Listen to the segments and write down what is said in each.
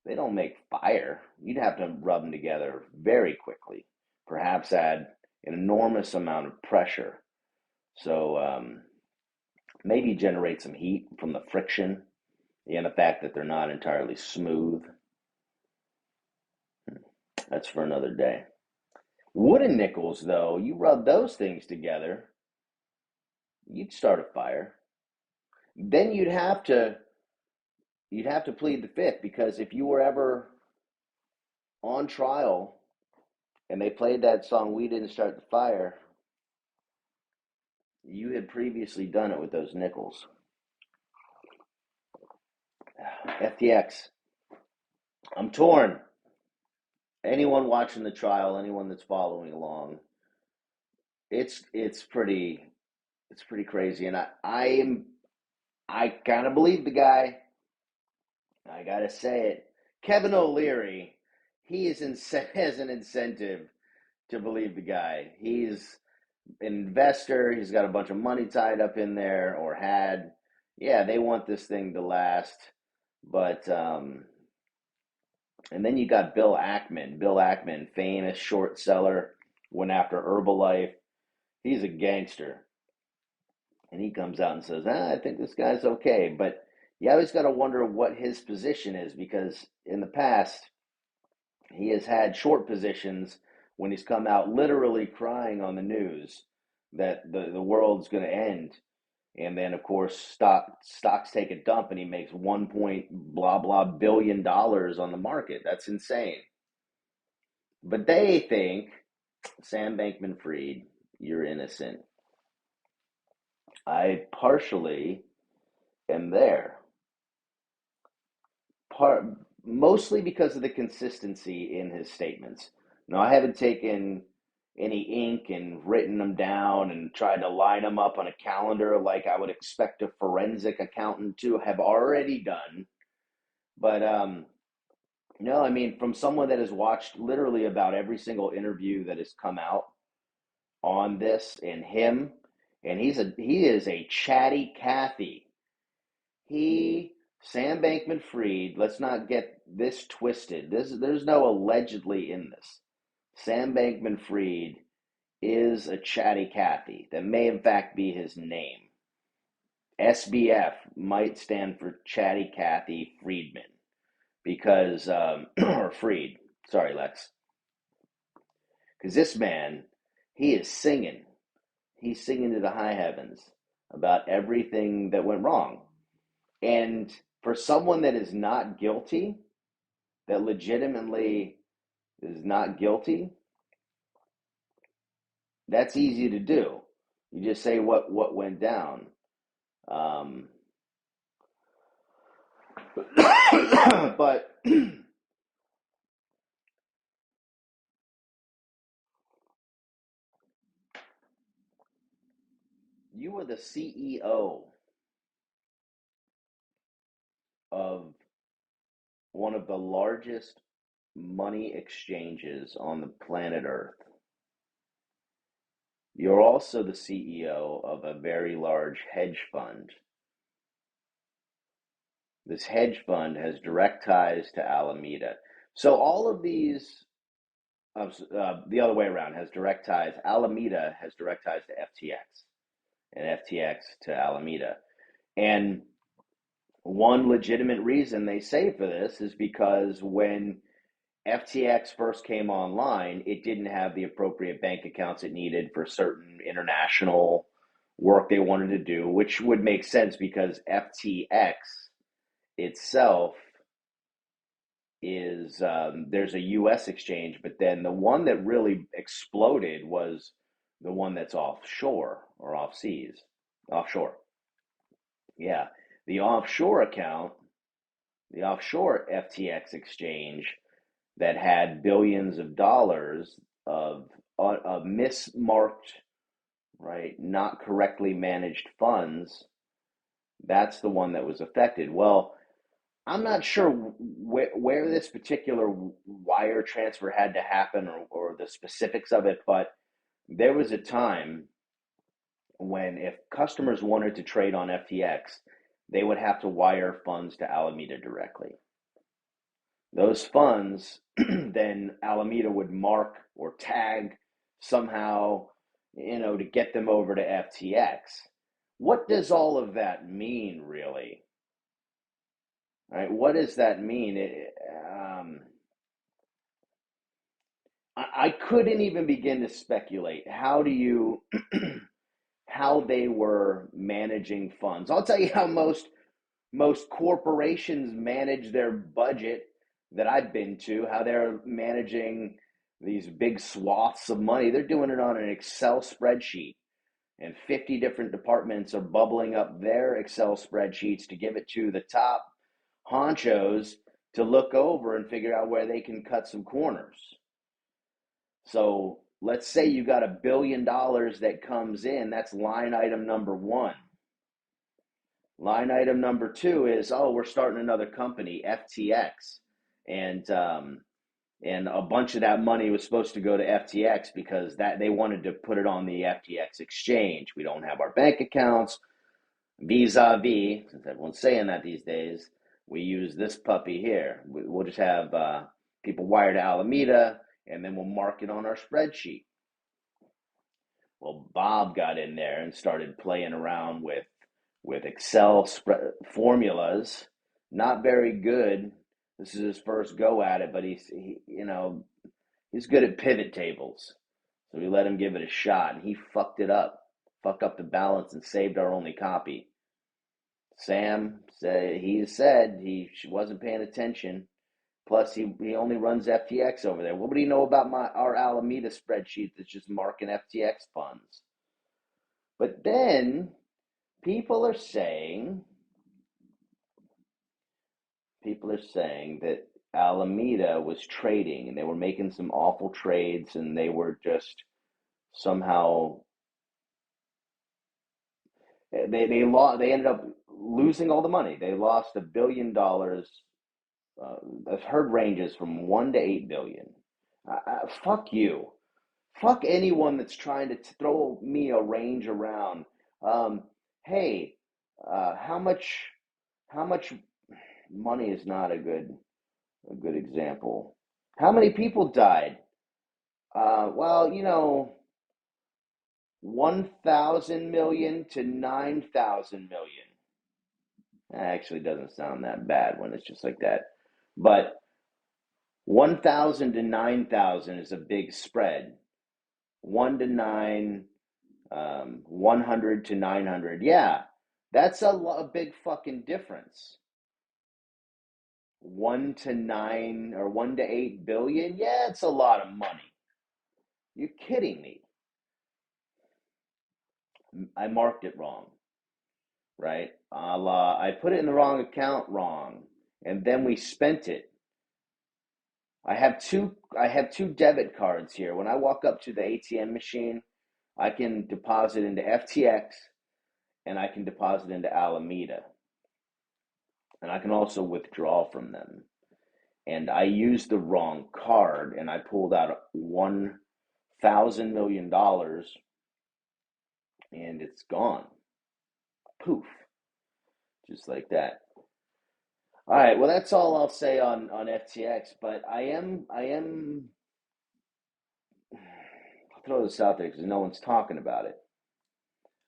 They don't make fire. You'd have to rub them together very quickly, perhaps add an enormous amount of pressure. So maybe generate some heat from the friction and the fact that they're not entirely smooth. That's for another day. Wooden nickels, though, you rub those things together, you'd start a fire. Then you'd have to plead the fifth because if you were ever on trial and they played that song "We Didn't Start the Fire," you had previously done it with those nickels. FTX. I'm torn. Anyone watching the trial, anyone that's following along, it's pretty crazy, and I kind of believe the guy. I gotta say it. Kevin O'Leary, has an incentive to believe the guy. He's an investor. He's got a bunch of money tied up in there, or had. Yeah, they want this thing to last, but and then you got Bill Ackman. Bill Ackman, famous short seller, went after Herbalife. He's a gangster. And he comes out and says, I think this guy's okay. But you always got to wonder what his position is because in the past, he has had short positions when he's come out literally crying on the news that the world's going to end. And then, of course, stocks take a dump and he makes 1 point blah, blah billion dollars on the market. That's insane. But they think, Sam Bankman Fried, you're innocent. I partially am there. Part Mostly because of the consistency in his statements. Now, I haven't taken any ink and written them down and tried to line them up on a calendar like I would expect a forensic accountant to have already done. But no, I mean, from someone that has watched literally about every single interview that has come out on this and him, and he is a chatty Cathy. He Sam Bankman Fried, let's not get this twisted. There's no allegedly in this. Sam Bankman Fried is a chatty Cathy. That may in fact be his name. SBF might stand for Chatty Cathy Friedman because or Fried. Sorry, Lex. Because this man, he is singing. He's singing to the high heavens about everything that went wrong. And for someone that is not guilty, that legitimately is not guilty, that's easy to do. You just say what went down. Um, but you were the CEO of one of the largest money exchanges on the planet Earth. You're also the CEO of a very large hedge fund. This hedge fund has direct ties to Alameda. So all of these, the other way around, has direct ties. Alameda has direct ties to FTX, and FTX to Alameda. And one legitimate reason they say for this is because when FTX first came online, it didn't have the appropriate bank accounts it needed for certain international work they wanted to do, which would make sense because FTX itself is there's a U.S. exchange, but then the one that really exploded was the one that's offshore or off seas, offshore. Yeah, the offshore account, the offshore FTX exchange that had billions of dollars of mismarked, right, not correctly managed funds. That's the one that was affected. Well, I'm not sure where this particular wire transfer had to happen or the specifics of it, but there was a time when if customers wanted to trade on FTX, they would have to wire funds to Alameda directly. Those funds, then Alameda would mark or tag somehow, to get them over to FTX. What does all of that mean, really? Right? What does that mean? I couldn't even begin to speculate. How they were managing funds? I'll tell you how most corporations manage their budget that I've been to, how they're managing these big swaths of money. They're doing it on an Excel spreadsheet, and 50 different departments are bubbling up their Excel spreadsheets to give it to the top honchos to look over and figure out where they can cut some corners. So let's say you got $1 billion that comes in, that's line item number one. Line item number two is, oh, we're starting another company, FTX, and a bunch of that money was supposed to go to FTX because that they wanted to put it on the FTX exchange. We don't have our bank accounts, vis-a-vis, since everyone's saying that these days. We use this puppy here. We'll just have people wire to Alameda, and then we'll mark it on our spreadsheet. Well, Bob got in there and started playing around with Excel formulas. Not very good. This is his first go at it, but he's good at pivot tables. So we let him give it a shot, and he fucked it up, fucked up the balance, and saved our only copy. Sam said he wasn't paying attention. Plus, he only runs FTX over there. What would he know about our Alameda spreadsheet that's just marking FTX funds? But then people are saying that Alameda was trading and they were making some awful trades, and they were just somehow they ended up losing all the money. They lost $1 billion. I've heard ranges from 1 to 8 billion. Fuck you. Fuck anyone that's trying to throw me a range around. Hey, how much money is not a good example. How many people died? Well, 1,000 million to 9,000 million. That actually doesn't sound that bad when it's just like that. But 1,000 to 9,000 is a big spread. 1 to 9, 100 to 900. Yeah, that's a big fucking difference. 1 to 9 or 1 to 8 billion. Yeah, it's a lot of money. You're kidding me. I marked it wrong, right? I put it in the wrong account wrong, and then we spent it. I have two debit cards here. When I walk up to the ATM machine, I can deposit into FTX and I can deposit into Alameda. And I can also withdraw from them. And I used the wrong card, and I pulled out $1,000 million, and it's gone. Poof. Just like that. All right, well, that's all I'll say on FTX, but I'll throw this out there because no one's talking about it.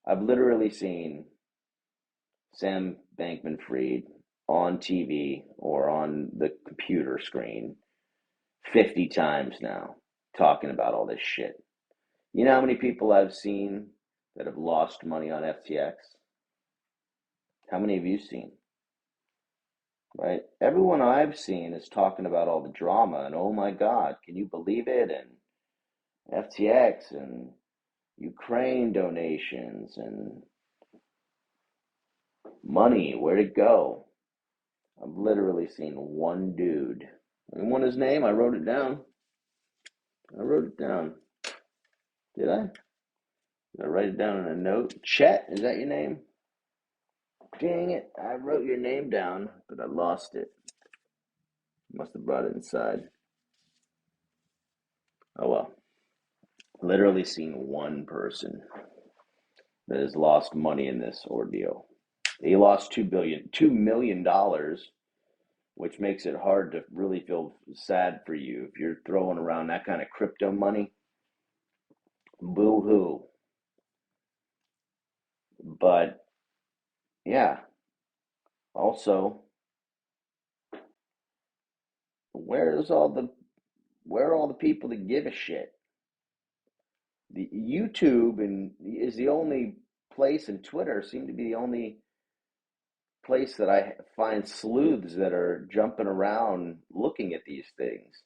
I've literally seen Sam Bankman-Fried on TV or on the computer screen 50 times now talking about all this shit. You know how many people I've seen that have lost money on FTX? How many have you seen? Right? Everyone I've seen is talking about all the drama and, oh my God, can you believe it? And FTX and Ukraine donations and money, where'd it go? I've literally seen one dude. I want his name. I wrote it down. Did I? Did I write it down in a note? Chet, is that your name? Dang it. I wrote your name down, but I lost it. Must have brought it inside. Oh well. Literally seen one person that has lost money in this ordeal. He lost $2 million which makes it hard to really feel sad for you if you're throwing around that kind of crypto money. Boo hoo. But yeah, also, where's all the where are all the people that give a shit? The YouTube and is the only place, and Twitter seem to be the only place that I find sleuths that are jumping around looking at these things,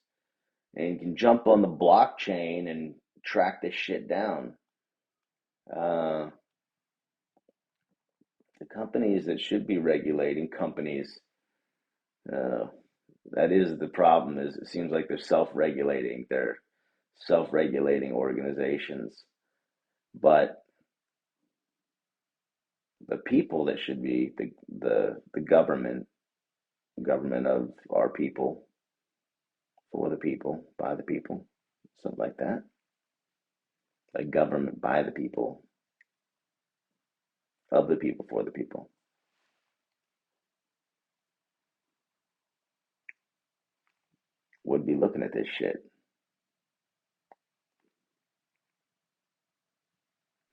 and you can jump on the blockchain and track this shit down. Uh, the companies that should be regulating companies, uh, that is the problem. Is it seems like they're self-regulating. They're self-regulating organizations, but the people that should be the government of our people, for the people, by the people, something like that. Like government by the people, of the people, for the people, would be looking at this shit.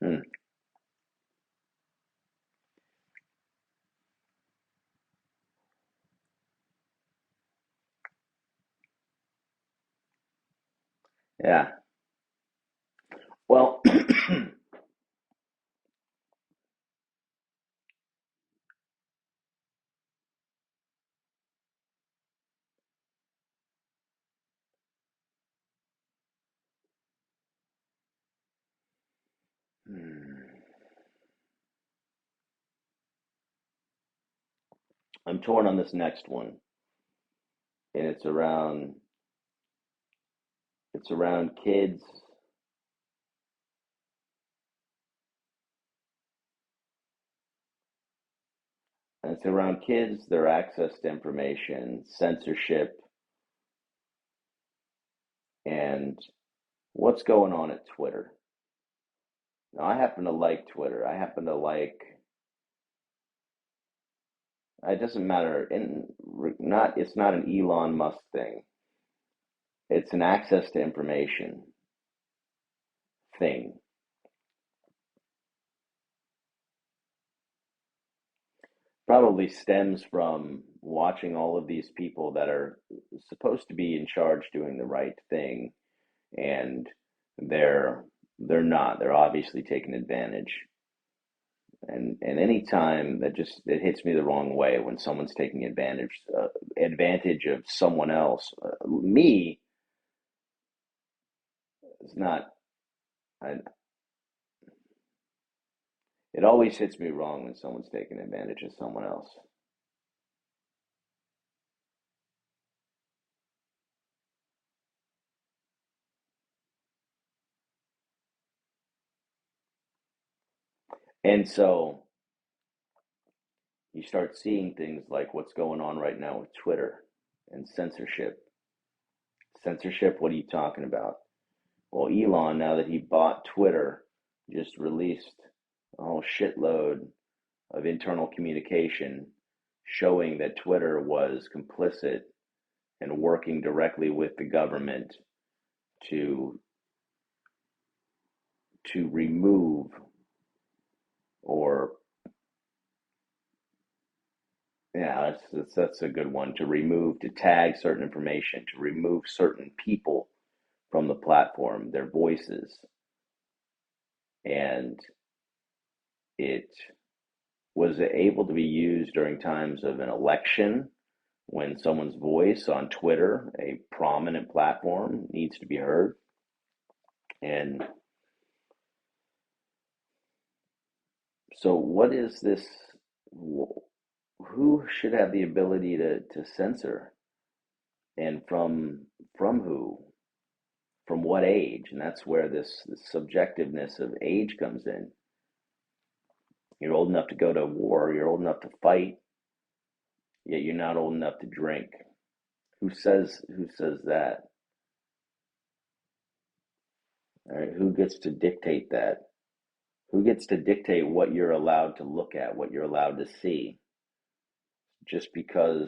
Hmm. Yeah. Well, I'm torn on this next one, and it's around kids, and it's around kids, their access to information, censorship, and what's going on at Twitter. Now, I happen to like Twitter. I happen to like. It doesn't matter, and not. It's not an Elon Musk thing. It's an access to information thing. Probably stems from watching all of these people that are supposed to be in charge doing the right thing, and they're they're not. They're obviously taking advantage. And any time that just it hits me the wrong way when someone's taking advantage of someone else. Me is not. I, it always hits me wrong when someone's taking advantage of someone else. And so you start seeing things like what's going on right now with Twitter and censorship. Censorship, what are you talking about? Well, Elon, now that he bought Twitter, just released a whole shitload of internal communication showing that Twitter was complicit and working directly with the government to remove, or yeah, that's a good one, to remove, to tag certain information, to remove certain people from the platform, their voices. And it was able to be used during times of an election when someone's voice on Twitter, a prominent platform, needs to be heard. And so, what is this? Who should have the ability to censor, and from who, from what age? And that's where this subjectiveness of age comes in. You're old enough to go to war, you're old enough to fight, yet you're not old enough to drink. Who says that? All right, who gets to dictate that? Who gets to dictate what you're allowed to look at, what you're allowed to see? Just because